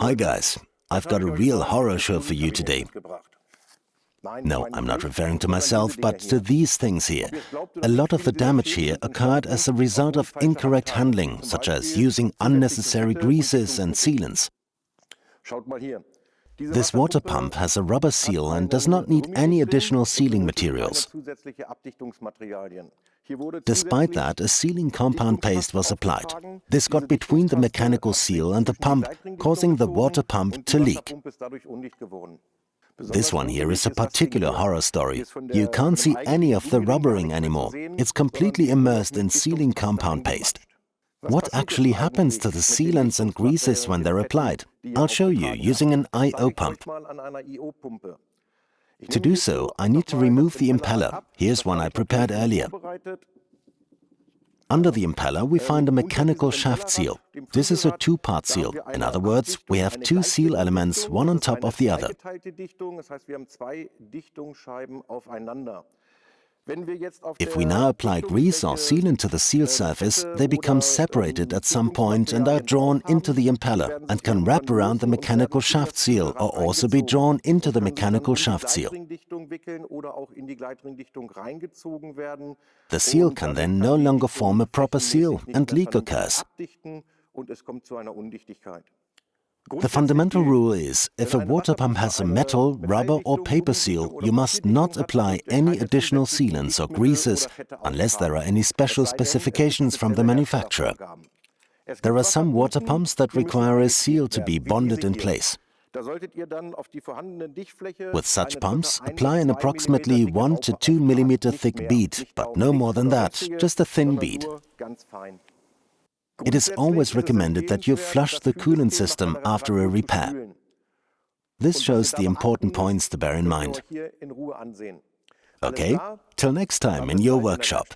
Hi guys, I've got a real horror show for you today. No, I'm not referring to myself, but to these things here. A lot of the damage here occurred as a result of incorrect handling, such as using unnecessary greases and sealants. This water pump has a rubber seal and does not need any additional sealing materials. Despite that, a sealing compound paste was applied. This got between the mechanical seal and the pump, causing the water pump to leak. This one here is a particular horror story. You can't see any of the rubbering anymore. It's completely immersed in sealing compound paste. What actually happens to the sealants and greases when they're applied? I'll show you using an I/O pump. To do so, I need to remove the impeller. Here's one I prepared earlier. Under the impeller, we find a mechanical shaft seal. This is a two-part seal. In other words, we have two seal elements, one on top of the other. If we now apply grease or sealant to the seal surface, they become separated at some point and are drawn into the impeller and can wrap around the mechanical shaft seal or also be drawn into the mechanical shaft seal. The seal can then no longer form a proper seal and leak occurs. The fundamental rule is, if a water pump has a metal, rubber or paper seal, you must not apply any additional sealants or greases unless there are any special specifications from the manufacturer. There are some water pumps that require a seal to be bonded in place. With such pumps, apply an approximately 1 to 2 mm thick bead, but no more than that, just a thin bead. It is always recommended that you flush the coolant system after a repair. This shows the important points to bear in mind. Okay, till next time in your workshop.